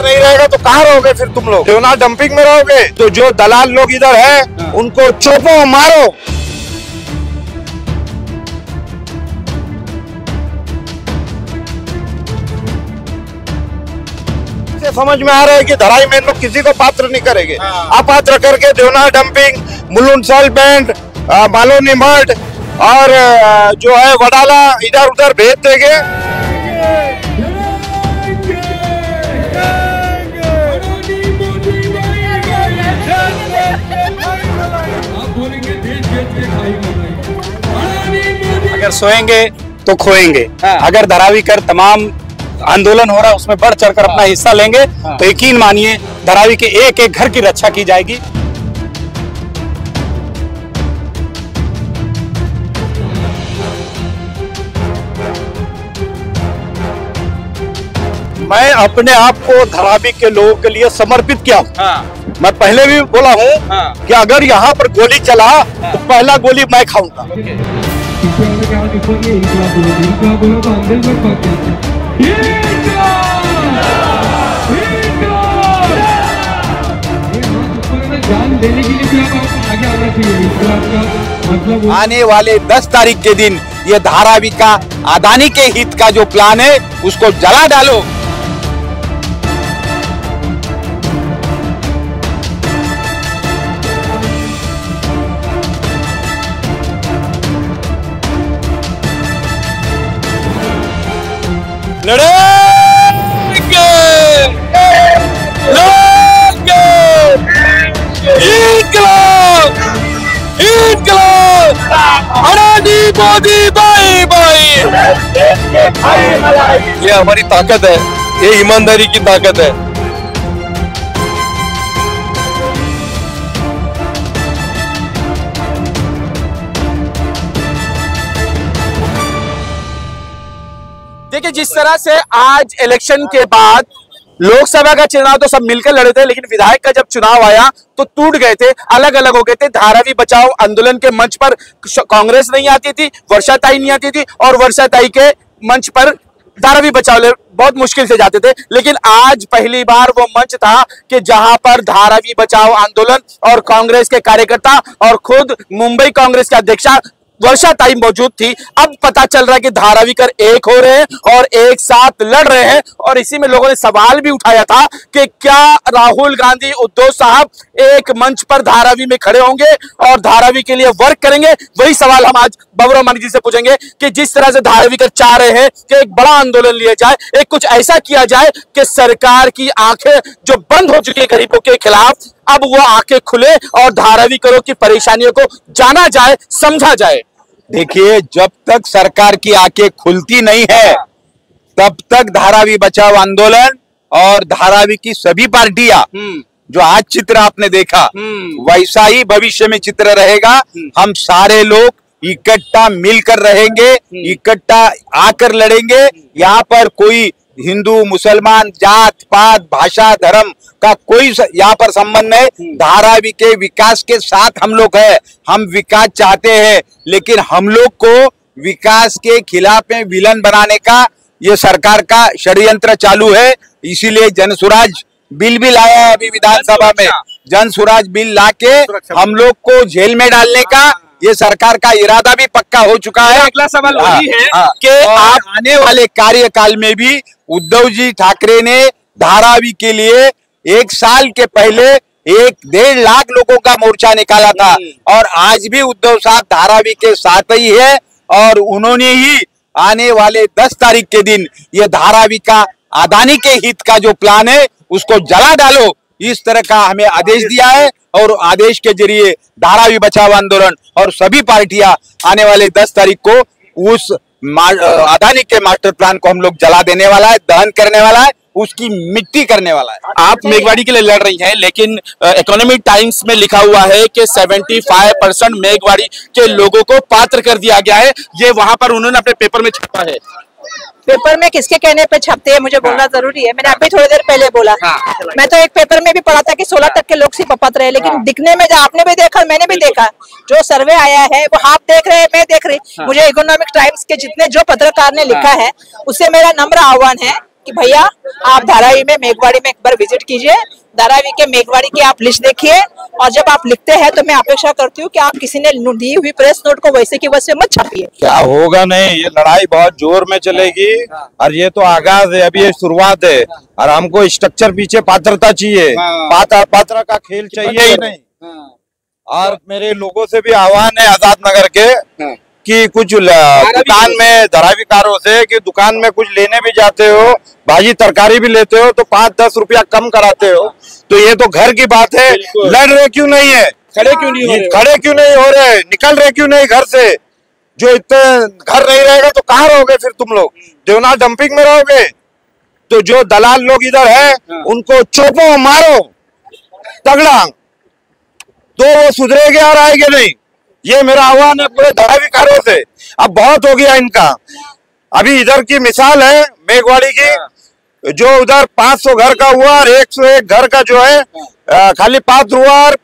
अगर नहीं रहेगा तो कहाँ रहोगे फिर तुम लोग? देवनार डंपिंग में रहोगे? तो जो दलाल लोग इधर है उनको चोपो, मारो। समझ में आ रहा है कि धराई में लोग किसी को पात्र नहीं करेंगे। अपात्र करके Deonar dumping, Mulund salt band, Maloni मठ और जो है वडाला इधर उधर भेज देंगे। अगर सोएंगे तो खोएंगे। अगर धारावी कर तमाम आंदोलन हो रहा है उसमें बढ़ चढ़कर अपना हिस्सा लेंगे तो यकीन मानिए धारावी के एक एक घर की रक्षा की जाएगी। मैं अपने आप को धारावी के लोगों के लिए समर्पित किया हूँ। मैं पहले भी बोला हूँ कि अगर यहाँ पर गोली चला तो पहला गोली मैं खाऊंगा। आने वाले 10 तारीख के दिन ये धारावी का अदानी के हित का जो प्लान है उसको जला डालो। लड़ेंगे, लड़ेंगे, इंकलाब, इंकलाब, अडानी मोदी बाई बाई। ये हमारी ताकत है, ये ईमानदारी की ताकत है। देखिए जिस तरह से आज इलेक्शन के बाद लोकसभा का चुनाव तो सब मिलकर लड़े थे, लेकिन विधायक का जब चुनाव आया तो टूट गए थे, अलग अलग हो गए थे। धारावी बचाओ आंदोलन के मंच पर कांग्रेस नहीं आती थी, वर्षाताई नहीं आती थी और वर्षाताई के मंच पर धारावी बचाओ बहुत मुश्किल से जाते थे। लेकिन आज पहली बार वो मंच था कि जहां पर धारावी बचाओ आंदोलन और कांग्रेस के कार्यकर्ता और खुद मुंबई कांग्रेस के अध्यक्षा वर्षाताई मौजूद थी। अब पता चल रहा है कि धारावी कर एक हो रहे हैं और एक साथ लड़ रहे हैं। और इसी में लोगों ने सवाल भी उठाया था कि क्या राहुल गांधी, उद्धव साहब एक मंच पर धारावी में खड़े होंगे और धारावी के लिए वर्क करेंगे? वही सवाल हम आज बबुरा मानी जी से पूछेंगे कि जिस तरह से धारावी कर चाह रहे हैं कि एक बड़ा आंदोलन लिया जाए, एक कुछ ऐसा किया जाए कि सरकार की आंखें जो बंद हो चुकी है गरीबों के खिलाफ, अब वो आंखें खुले और धारावी करों की परेशानियों को जाना जाए, समझा जाए। देखिए जब तक सरकार की आंखें खुलती नहीं है तब तक धारावी बचाओ आंदोलन और धारावी की सभी पार्टियां जो आज चित्र आपने देखा वैसा ही भविष्य में चित्र रहेगा। हम सारे लोग इकट्ठा मिलकर रहेंगे, इकट्ठा आकर लड़ेंगे। यहाँ पर कोई हिंदू मुसलमान, जात पात, भाषा, धर्म का कोई यहाँ पर संबंध नहीं। धारावी के विकास के साथ हम लोग हैं। हम विकास चाहते हैं, लेकिन हम लोग को विकास के खिलाफ में विलन बनाने का ये सरकार का षड्यंत्र चालू है। इसीलिए जनसुराज बिल भी लाया है अभी विधानसभा में। जनसुराज बिल लाके हम लोग को जेल में डालने का ये सरकार का इरादा भी पक्का हो चुका है। अगला सवाल वही है कि आप आने वाले कार्यकाल में भी उद्धव जी ठाकरे ने धारावी के लिए 1 साल के पहले 1-1.5 लाख लोगों का मोर्चा निकाला था और आज भी उद्धव साहब धारावी के साथ ही है और उन्होंने ही आने वाले 10 तारीख के दिन ये धारावी का अदानी के हित का जो प्लान है उसको जला डालो, इस तरह का हमें आदेश दिया है। और आदेश के जरिए धारावी बचाओ आंदोलन और सभी पार्टियां आने वाले 10 तारीख को उस अदानी के मास्टर प्लान को हम लोग जला देने वाला है, दहन करने वाला है, उसकी मिट्टी करने वाला है। आप मेघवाड़ी के लिए लड़ रही हैं, लेकिन इकोनॉमिक टाइम्स में लिखा हुआ है कि 75% मेघवाड़ी के लोगों को पात्र कर दिया गया है। ये वहां पर उन्होंने अपने पेपर में छापा है। पेपर में किसके कहने पे छपते हैं मुझे बोलना जरूरी है। मैंने अभी थोड़ी देर पहले बोला मैं तो एक पेपर में भी पढ़ा था कि 16 तक के लोग सिर्फ पात्र है, लेकिन दिखने में जो आपने भी देखा मैंने भी देखा, जो सर्वे आया है वो आप देख रहे हैं, मैं देख रही। मुझे इकोनॉमिक टाइम्स के जितने जो पत्रकार ने लिखा है उससे मेरा नम्र आह्वान है कि भैया आप धारावी में मेघवाड़ी में एक बार विजिट कीजिए, धारावी के मेघवाड़ी की आप लिस्ट देखिए, और जब आप लिखते हैं तो मैं अपेक्षा करती हूँ कि आप किसी ने दी हुई प्रेस नोट को वैसे की वैसे मत छापिए। क्या होगा नहीं, ये लड़ाई बहुत जोर में चलेगी और ये तो आगाज है, अभी ये शुरुआत है और हमको स्ट्रक्चर पीछे पात्रता चाहिए, पात्र का खेल चाहिए ही नहीं। और मेरे लोगों से भी आह्वान है आजाद नगर के कि कुछ दुकान में धारावीकारों से कि दुकान में कुछ लेने भी जाते हो, भाजी तरकारी भी लेते हो तो 5-10 रुपया कम कराते हो, तो ये तो घर की बात है। लड़ रहे क्यों नहीं है, खड़े क्यों नहीं हो रहे, निकल रहे क्यों नहीं घर से? जो इतने घर नहीं रहेगा तो कहाँ रहोगे फिर तुम लोग? देवनार डंपिंग में रहोगे? तो जो दलाल लोग इधर है उनको चोपो, मारो तगड़ा, तो वो सुधरेंगे और आएंगे नहीं। ये मेरा आह्वान है पूरे धारावीकारों से। अब बहुत हो गया इनका। अभी इधर की मिसाल है मेघवाड़ी की, जो उधर 500 घर का हुआ और 101 घर का जो है खाली पात्र हुआ और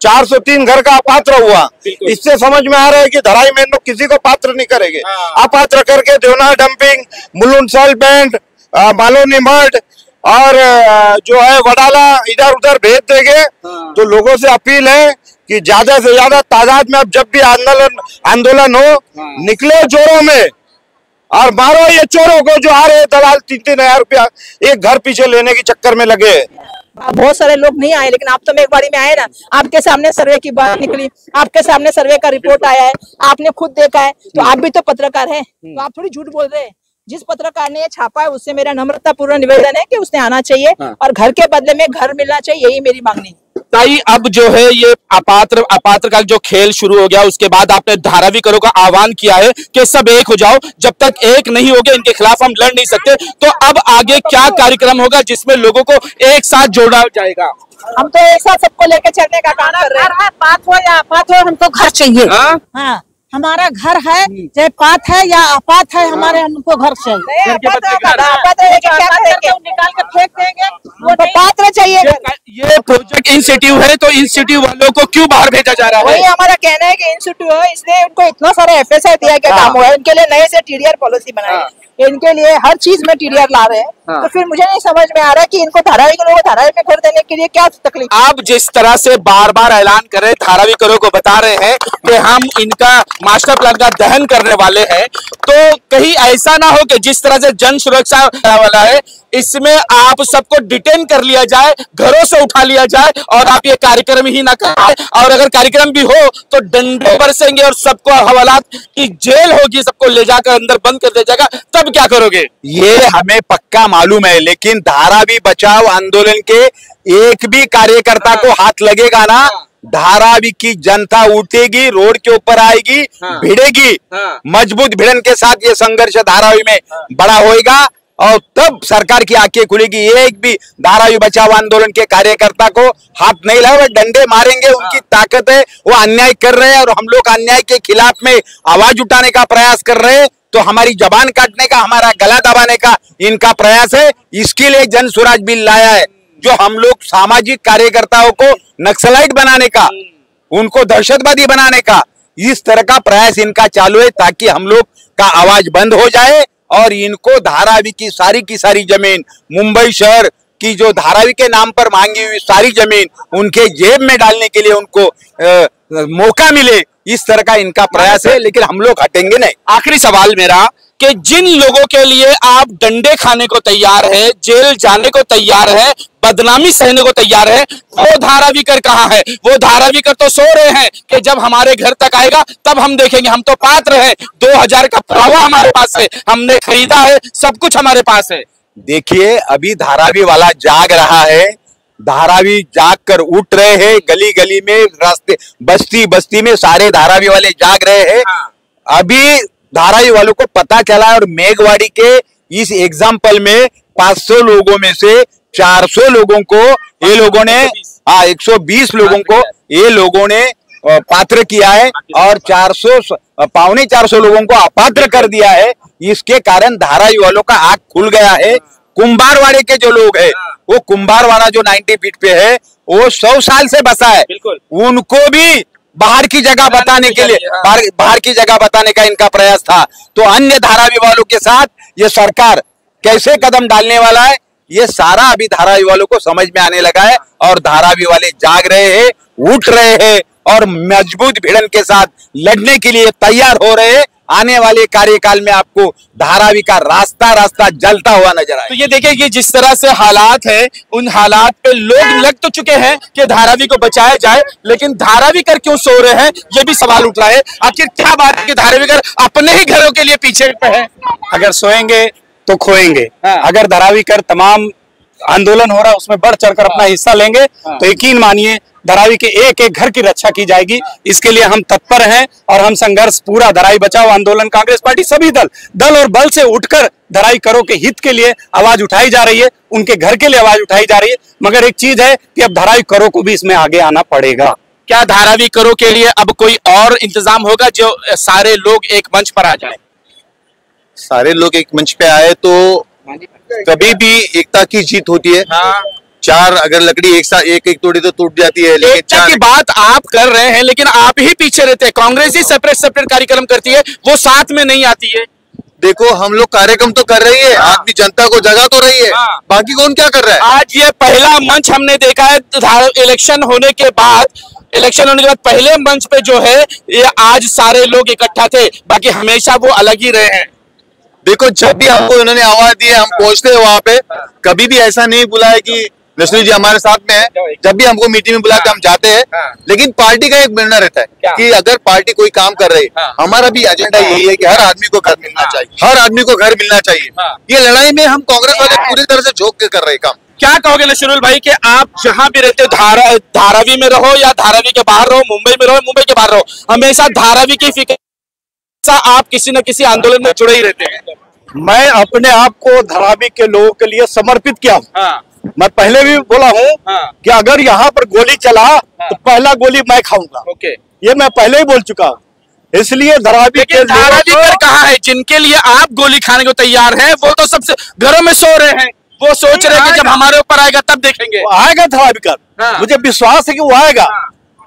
403 घर का अपात्र हुआ। इससे समझ में आ रहा है कि धराई में लोग किसी को पात्र नहीं करेंगे। अपात्र करके Deonar dumping, Mulund salt band, Maloni मठ और जो है वडाला इधर उधर भेज देंगे। तो लोगों से अपील है कि ज्यादा से ज्यादा तादाद में अब जब भी आंदोलन हो, निकले जोरों में और मारो ये चोरों को जो आ रहे दलाल 3-3 हजार रुपया एक घर पीछे लेने के चक्कर में लगे। बहुत सारे लोग नहीं आए, लेकिन आप तो मेघवाड़ी में आए ना, आपके सामने सर्वे की बात निकली, आपके सामने सर्वे का रिपोर्ट आया है, आपने खुद देखा है, तो आप भी तो पत्रकार हैं, तो आप थोड़ी झूठ बोल रहे हैं। जिस पत्रकार ने ये छापा है उससे मेरा नम्रतापूर्ण निवेदन है कि उसने आना चाहिए और घर के बदले में घर मिलना चाहिए, यही मेरी मांगनी है। ताई, अब जो है ये अपात्र का जो खेल शुरू हो गया, उसके बाद आपने धारावीकरों का आह्वान किया है कि सब एक हो जाओ, जब तक एक नहीं होगे इनके खिलाफ हम लड़ नहीं सकते। तो अब आगे क्या कार्यक्रम होगा जिसमें लोगों को एक साथ जोड़ा जाएगा? हम तो एक साथ सबको लेकर चलने का काम कर रहे हैं। पात हो या अपात हो, हमको घर चाहिए। हाँ, हमारा घर है, चाहे पात है या अपात है, हमारे हमको घर चाहिए। निकाल के फेंक देंगे, वो तो पात्र चाहिए। ये प्रोजेक्ट इंस्टीट्यूट है, तो इंस्टीट्यूट वालों को क्यों बाहर भेजा जा रहा है? वही हमारा कहना है कि इंस्टीट्यूट है, इसलिए उनको इतना सारा FSI दिया गया काम हुआ है, इनके लिए नए से TDR पॉलिसी बनाई है, इनके लिए हर चीज में TDR ला रहे हैं। तो फिर मुझे नहीं समझ में आ रहा है कि इनको धारावी के लोगों को धारावी में घर देने के लिए क्या तकलीफ। आप जिस तरह से बार बार ऐलान कर रहे, धारावीकरों को बता रहे हैं कि हम इनका मास्टर प्लान का दहन करने वाले हैं, तो कहीं ऐसा ना हो कि जिस तरह से जन सुरक्षा वाला है, इसमें आप सबको डिटेन कर लिया जाए, घरों से उठा लिया जाए और आप ये कार्यक्रम ही ना करें, और अगर कार्यक्रम भी हो तो डंडे बरसेंगे और सबको हवालात की जेल होगी, सबको ले जाकर अंदर बंद कर दिया जाएगा, तब क्या करोगे? ये हमें पक्का मालूम है, लेकिन धारावी बचाओ आंदोलन के एक भी कार्यकर्ता को हाथ लगेगा ना, धारावी की जनता उठेगी, रोड के ऊपर आएगी, भिड़ेगी, मजबूत भिड़न के साथ ये संघर्ष धारावी में बड़ा होएगा और तब सरकार की आंखें खुलेगी। एक भी धारावी बचाओ आंदोलन के कार्यकर्ता को हाथ नहीं लगा, डंडे मारेंगे, उनकी ताकत है, वो अन्याय कर रहे हैं और हम लोग अन्याय के खिलाफ में आवाज उठाने का प्रयास कर रहे हैं, तो हमारी जबान काटने का, हमारा गला दबाने का इनका प्रयास है। इसके लिए जन स्वराज बिल लाया है, जो हम लोग सामाजिक कार्यकर्ताओं को नक्सलाइट बनाने का, उनको दहशतवादी बनाने का, इस तरह का प्रयास इनका चालू है, ताकि हम लोग का आवाज बंद हो जाए और इनको धारावी की सारी जमीन, मुंबई शहर की जो धारावी के नाम पर मांगी हुई सारी जमीन उनके जेब में डालने के लिए उनको मौका मिले, इस तरह का इनका प्रयास है, लेकिन हम लोग हटेंगे नहीं। आखिरी सवाल मेरा कि जिन लोगों के लिए आप डंडे खाने को तैयार है, जेल जाने को तैयार है, बदनामी सहने को तैयार है, वो धारावीकर कहाँ है? वो धारावीकर तो सो रहे हैं कि जब हमारे घर तक आएगा तब हम देखेंगे, हम तो पात्र हैं, 2000 का पुरावा हमारे पास है, हमने खरीदा है, सब कुछ हमारे पास है। देखिए, अभी धारावी वाला जाग रहा है, धारावी जाग कर उठ रहे हैं, गली गली में, रास्ते, बस्ती बस्ती में सारे धारावी वाले जाग रहे हैं। अभी धारावी वालों को पता चला और मेघवाड़ी के इस एग्जाम्पल में 500 लोगों में से 400 लोगों को ये लोगों ने 120 लोगों को ये लोगों ने पात्र किया है और 450 लोगों को अपात्र कर दिया है। इसके कारण धारावी वालों का आंख खुल गया है। कुंभारवाड़े के जो लोग हैं, वो कुंभारवाड़ा जो 90 फीट पे है, वो 100 साल से बसा है, उनको भी बाहर की जगह बताने के लिए, बाहर की जगह बताने का इनका प्रयास था। तो अन्य धारावी वालों के साथ ये सरकार कैसे कदम डालने वाला है, ये सारा अभी धारावी वालों को समझ में आने लगा है और धारावी वाले जाग रहे हैं, उठ रहे हैं और मजबूत भिड़न के साथ लड़ने के लिए तैयार हो रहे हैं। आने वाले कार्यकाल में आपको धारावी का रास्ता जलता हुआ नजर आए। तो ये देखिए कि जिस तरह से हालात है, उन हालात पे लोग लग तो चुके हैं कि धारावी को बचाया जाए, लेकिन धारावी कर क्यों सो रहे हैं, ये भी सवाल उठ रहा है। आखिर क्या बात है कि धारावी कर अपने ही घरों के लिए पीछे पे है? अगर सोएंगे तो खोएंगे। अगर धारावी कर तमाम आंदोलन हो रहा है उसमें बढ़ चढ़कर अपना हिस्सा लेंगे तो यकीन मानिए धारावी के एक एक घर की रक्षा की जाएगी। इसके लिए हम तत्पर हैं और हम संघर्ष पूरा धारावी बचाओ आंदोलन, कांग्रेस पार्टी, सभी दल और बल से उठकर धारावी करों के हित के लिए आवाज उठाई जा रही है, उनके घर के लिए आवाज उठाई जा रही है। मगर एक चीज है कि अब धारावी करों को भी इसमें आगे आना पड़ेगा। क्या धारावी करों के लिए अब कोई और इंतजाम होगा जो सारे लोग एक मंच पर आ जाए? सारे लोग एक मंच पे आए तो कभी भी एकता की जीत होती है। चार अगर लकड़ी एक साथ एक तोड़ी तो टूट जाती है, लेकिन एकता की बात आप कर रहे हैं, लेकिन आप ही पीछे रहते हैं। कांग्रेस ही सेपरेट कार्यक्रम करती है, वो साथ में नहीं आती है। देखो हम लोग कार्यक्रम तो कर रही है, आदमी जनता को जगा तो रही है, बाकी कौन क्या कर रहा है? आज ये पहला मंच हमने देखा है इलेक्शन होने के बाद पहले मंच पे जो है ये आज सारे लोग इकट्ठा थे, बाकी हमेशा वो अलग ही रहे हैं। देखो जब भी हमको उन्होंने आवाज दी है हम पहुंचते हैं वहां पे, कभी भी ऐसा नहीं बुला है कि नसरुल जी हमारे साथ में है। जब भी हमको मीटिंग में बुलाते हम जाते हैं, लेकिन पार्टी का एक निर्णय रहता है कि अगर पार्टी कोई काम कर रही है, हमारा भी एजेंडा यही है कि हर आदमी को घर मिलना चाहिए, हर आदमी को घर मिलना चाहिए। ये लड़ाई में हम कांग्रेस वाले पूरी तरह से झोंक के कर रहे काम। क्या कहोगे नसरुल भाई कि आप जहां भी रहते हो, धारावी में रहो या धारावी के बाहर रहो, मुंबई में रहो, मुंबई के बाहर रहो, हमेशा धारावी की फिक्र आप किसी न किसी आंदोलन में जुड़े ही रहते हैं? मैं अपने आप को धारावी के लोगों के लिए समर्पित किया हूँ। मैं पहले भी बोला हूँ कि अगर यहाँ पर गोली चला तो पहला गोली मैं खाऊंगा। ये मैं पहले ही बोल चुका हूँ। इसलिए धारावी के धारावी कर कहा है जिनके लिए आप गोली खाने को तैयार हैं, वो तो सबसे घरों में सो रहे हैं, वो सोच रहे हैं कि जब हमारे ऊपर आएगा तब देखेंगे। आएगा धारावी कर, मुझे विश्वास है कि वो आएगा।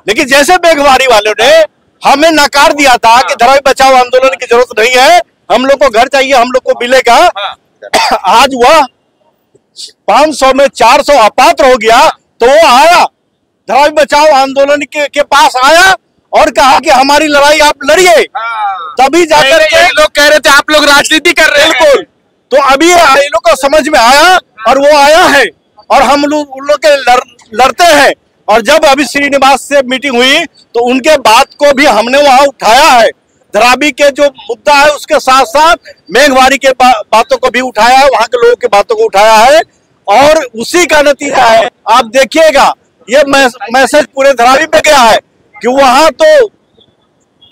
लेकिन जैसे बेगवारी वालों ने हमें नकार दिया था कि धारावी बचाओ आंदोलन की जरूरत नहीं है, हम लोग को घर चाहिए, हम लोग को मिलेगा, आज वह 500 में 400 अपात्र हो गया तो वो आया धारावी बचाओ आंदोलन के पास आया और कहा कि हमारी लड़ाई आप लड़िए। तभी जाकर के लोग कह रहे थे आप लोग राजनीति कर रहे हैं। बिल्कुल, तो अभी इन लोग को समझ में आया और वो आया है और हम लोग उन लोग के लड़ते हैं। और जब अभी श्रीनिवास से मीटिंग हुई तो उनके बात को भी हमने वहां उठाया है। धारावी के जो मुद्दा है उसके साथ साथ मेघवारी के बातों को भी उठाया है, वहां के लोगों की बातों को उठाया है और उसी का नतीजा है। आप देखिएगा ये मैसेज पूरे धारावी में गया है कि वहां तो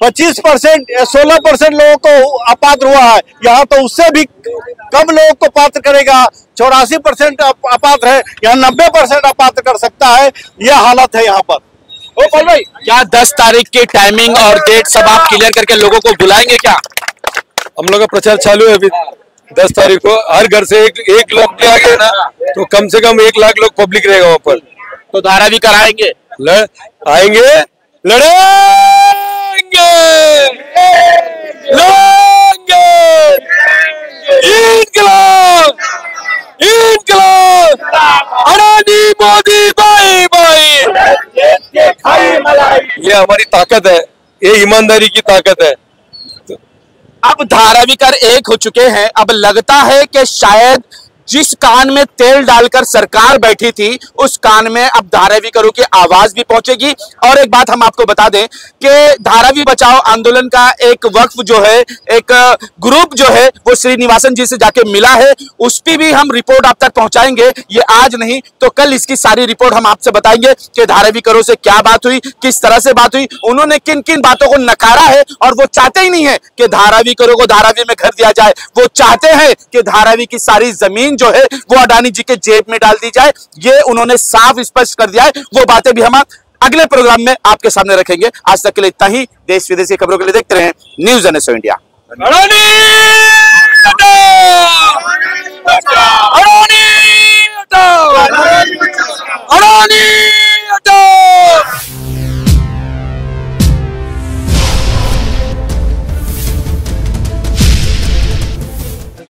25% या 16% लोगों को अपात्र हुआ है, यहाँ तो उससे भी कम लोगों को पात्र करेगा। 84% अपात्र है, यहाँ 90% अपात्र कर सकता है। यह हालत है यहाँ पर। ओ बोल भाई, क्या 10 तारीख की टाइमिंग और डेट सब आप क्लियर करके लोगों को बुलाएंगे क्या? हम लोग का प्रचार चालू है। अभी 10 तारीख को हर घर से एक लोग भी आ गए ना तो कम से कम 1 लाख लोग पब्लिक रहेगा वहाँ पर। तो धारावी कराएंगे, आएंगे, लड़ेंगे, लड़ेंगे, इंकलाब, इंकलाब, अडानी मोदी बाई बाई। ये हमारी ताकत है, ये ईमानदारी की ताकत है। अब धारावी कर एक हो चुके हैं। अब लगता है कि शायद जिस कान में तेल डालकर सरकार बैठी थी उस कान में अब धारावी करों की आवाज भी पहुंचेगी। और एक बात हम आपको बता दें कि धारावी बचाओ आंदोलन का एक वक्फ जो है, एक ग्रुप जो है वो श्रीनिवासन जी से जाके मिला है, उस पर भी हम रिपोर्ट आप तक पहुंचाएंगे। ये आज नहीं तो कल इसकी सारी रिपोर्ट हम आपसे बताएंगे कि धारावी करों से क्या बात हुई, किस तरह से बात हुई, उन्होंने किन किन बातों को नकारा है। और वो चाहते ही नहीं है कि धारावी करों को धारावी में घर दिया जाए, वो चाहते हैं कि धारावी की सारी जमीन जो है वो अडानी जी के जेब में डाल दी जाए। ये उन्होंने साफ स्पष्ट कर दिया है। वो बातें भी हम अगले प्रोग्राम में आपके सामने रखेंगे। आज तक के लिए इतना ही। देश विदेश की खबरों के लिए देखते रहें न्यूज़ NSO इंडिया।